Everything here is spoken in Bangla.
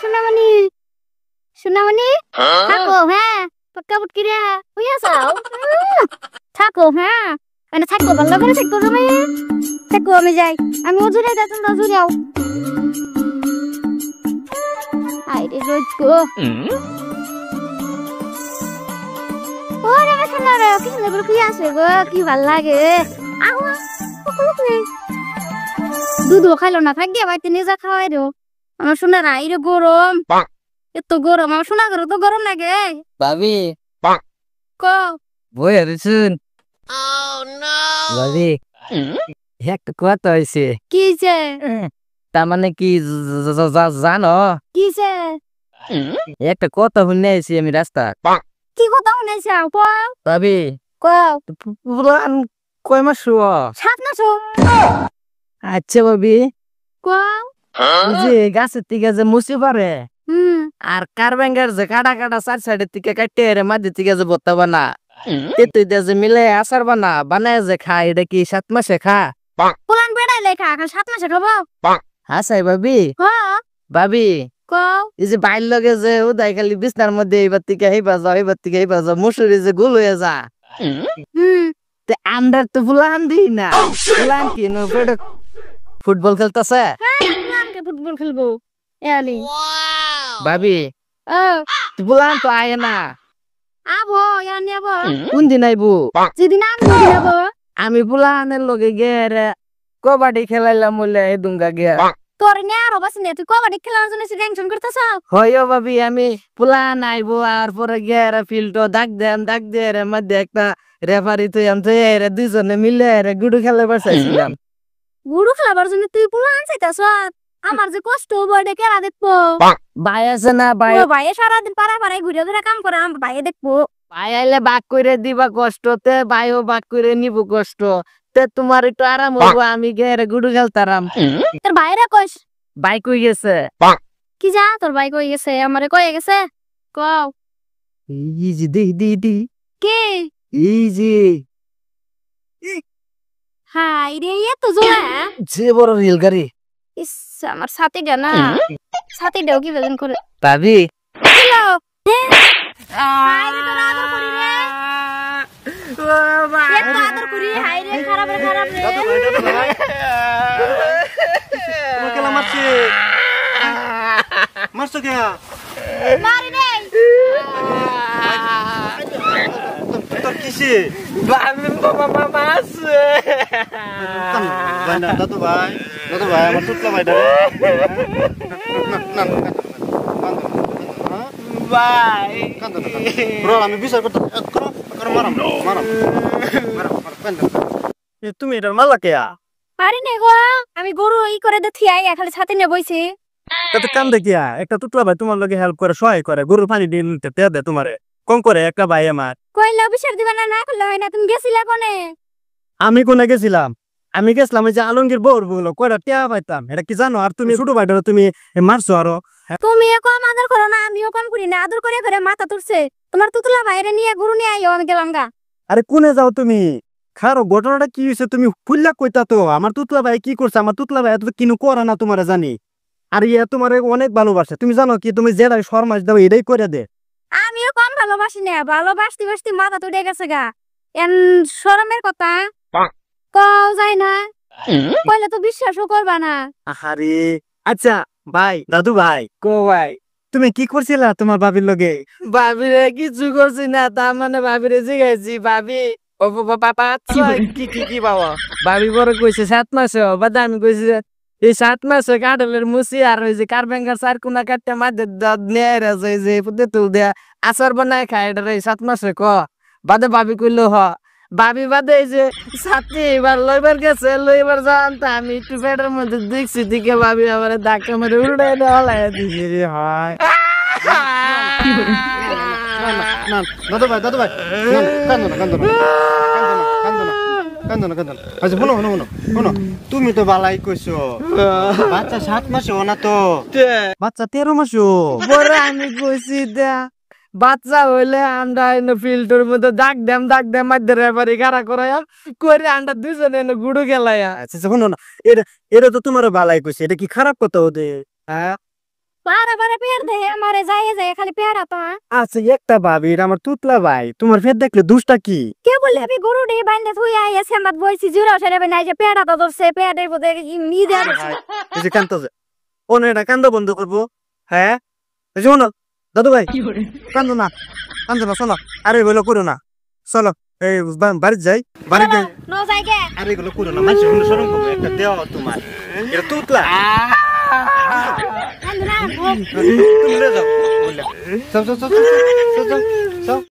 সোনামণি সোনামণি থাকো হ্যাঁ পটকা পটকি রে হইয়া যাও থাকো হ্যাঁ মানে থাকো ভালো করে থাকো তুমি থাকো আমি যাই আমি ওজুরে যা তোমরা ওজুরে যাও আইরে রোজ গো ওরে সোনা রে কি সুন্দর কি আসে গো কি ভাল লাগে আহা দুধ খাইলো না থাক গিয়া বাইতে নিজে খাওয়াই দিও আমার সোনা রাইরে গরম এত গরম আমার সোনা করে তো গরম লাগে ভাবি ক বই আছেন ভাবি একটা কথা হয়েছে কি যে তার মানে কি জানো কিছে একটা কথা শুনে আইছি আমি রাস্তা কি কথা শুনাইছা ক ভাবি ক পুরান কয় মাস সাত না ছো আচ্ছা ভাবি ক যে গাছের থেকে যে মুসি পারে হুম আর কারবাঙ্গার যে কাটা কাটা চার সাইডের থেকে কাটতে এর মাঝে থেকে যে বত্তা বানা তেতুই দিয়ে যে মিলে আচার বানায় যে খা এটা কি 7 মাসে খা পুরান বেড়াই লেখা এখন 7 মাসে খাবো হাসাই ভাবি হ্যাঁ ভাবি ক এই যে বাইর লগে যে উদাই খালি বিছনার মধ্যে এইবার থেকে এইবার যাও মুসুরি যে গুল হয়ে যা হুম তে আন্ডার তো ফুলান দি না ফুলান কি নো ফুটবল খেলতেছে পুরানকে ফুটবল খেলবো এলি ভাবি ও ফুলান তো আয় না আবো ইয়ানি আবো কোন দিন আইবো যেদিন আমি যাবো আমি ফুলানের লগে গিয়ে কবাডি খেলাইলাম বলে এই দুঙ্গা গিয়া তোর নিয়ে আরো বাসি নে তুই কবাডি খেলার জন্য টেনশন করতেছ হয় ভাবি আমি ফুলান আইবো আর পরে গিয়ে ফিল্ড দাগ দেন মধ্যে একটা রেফারি তুই আমি দুইজনে মিলে গুডু খেলাবার চাইছিলাম গুড়ু খেলাবার জন্য তুই পুরান চাইতাছ আমার যে কষ্ট হবো এটা কেরা দেখবো ভাই আছে না ভাই ও ভাইয়ে সারাদিন পাড়ায় ঘুরে ঘুরে কাম করে আমার ভাইয়ে দেখবো ভাই আইলে বাক করে দিবা কষ্টতে ভাইও বাক করে নিব কষ্ট তে তোমার একটু আরাম হবো আমি গিয়ে গুডু খেলতারাম তোর ভাইরা কইস ভাই কই গেছে কি যা তোর ভাই কই গেছে আমারে কই গেছে কও এই যে দি কে এই যে হাই রে এত জোরে যে বড় রেলগাড়ি ইস আমার সাথীটা না সাথীটাও কি বেজন করে ভাবি হ্যালো হাই রে তোর আদর করি রে এত আদর করি হাই রে খারাপ রে তোমাকে মারছে মারছো কে মারি নেই তোর কিসে ভাবি মাসে দাদু ভাই আমার টুকলা ভাইটা ভাই আমি বিচার করতে তুমি এটার মালা কে মারি নেই গো আমি গরু ই করে দে থিয়াই খালি ছাতি নে বইছি তাতে কাম দেখিয়া একটা টুকলা ভাই তোমার লগে হেল্প করে সহায় করে গরুর পানি দিয়ে নিতে দে তোমারে কম করে একটা ভাই আমার কইলা বিচার দিবা না করলে হয় না তুমি গেছিলা কোনে আমি কোনে গেছিলাম আমি গেছিলাম ওই যে আলমগীর বউর বলো কয়টা টিয়া পাইতাম এটা কি জানো আর তুমি ছোট ভাইটা তুমি মারছো আরো তুমি কম আদর করো না আমিও কম করি না আদর করে করে মাথা তুলছে তোমার তুতলা বাইরে নিয়ে গরু নিয়ে আইও আমি গেলাম গা আরে কোনে যাও তুমি খারো ঘটনাটা কি হয়েছে তুমি ফুল্লা কইতা তো আমার তুতলা ভাই কি করছে আমার তুতলা ভাই তো কিনু করে না তোমার জানি আর ইয়ে তোমার অনেক ভালোবাসে তুমি জানো কি তুমি যেটাই শর্মাস দাও এটাই করে দে আমিও কম ভালোবাসি না ভালোবাসতে মাথা তুলে গেছে গা এন শরমের কথা কও যায় না কইলে তো বিশ্বাসও করবা না আরে আচ্ছা ভাই দাদু ভাই কো ভাই তুমি কি করছিলা তোমার বাবির লগে ভাবিরে কিছু করছি না তার মানে ভাবিরে জিগাইছি ভাবি ও বাবা কি বাবা ভাবি বড় কইছে 7 মাসে বাদে আমি কইছি এই 7 মাসে কাটলের মুসি আর ওই যে কারবেঙ্গার চার কোনা কাটতে মাঝে নিয়ে রে যে পুতে তুল দেয়া আচার বানায় খায় এটা 7 মাসে ক বাদে ভাবি কইলো ভাবি বাদে এই যে ছাত্রী এবার লইবার জানতা আমি একটু পেটের মধ্যে দেখছি দিকে ভাবি আমার ধাক্কা মেরে উড়াই দেওয়া দিছি রে হয় দাদু ভাই কান্দো না আচ্ছা শোনো তুমি তো বালাই কইছো বাচ্চা 7 মাসে না তো বাচ্চা 13 মাসে বড় আমি কইছি দা বাচ্চা হইলে আমরা ফিল্টার মধ্যে দাগ দেম মধ্যে রেফারি গাড়া করায়া করে আমরা দুজনে গুড়ু খেলায়া আচ্ছা শোনো না এটা তো তোমার বালাই কইছে এটা কি খারাপ কথা হতে হ্যাঁ বারে বারে পেয়ার দে আমারে যায় যায় খালি পেয়ারা তো আচ্ছা একটা ভাবি এটা আমার তুতলা ভাই তোমার ফের দেখলে দুষ্টা কি কে বলে আমি গরু ডে বাইন্দে থুই আইয়া সেমাত বইছি জুরা সেরে নাই যে পেয়ারা তো ধরছে পেয়ারের মধ্যে নি দেয়া এই যে কান্দতেছে ও না এটা কান্দা বন্ধ করবো হ্যাঁ এই যে শোনো দাদু ভাই কান্দো না শোনো আরে এগুলো করো না চলো এই বাড়িতে যাই বাড়িতে যাই নো যাইগে আরে এগুলো করো না মানুষ শুনে শরম করবে একটা দেওয়া তোমার এটা তুতলা আন্দনা তুমি নিয়ে যাও বললাম চল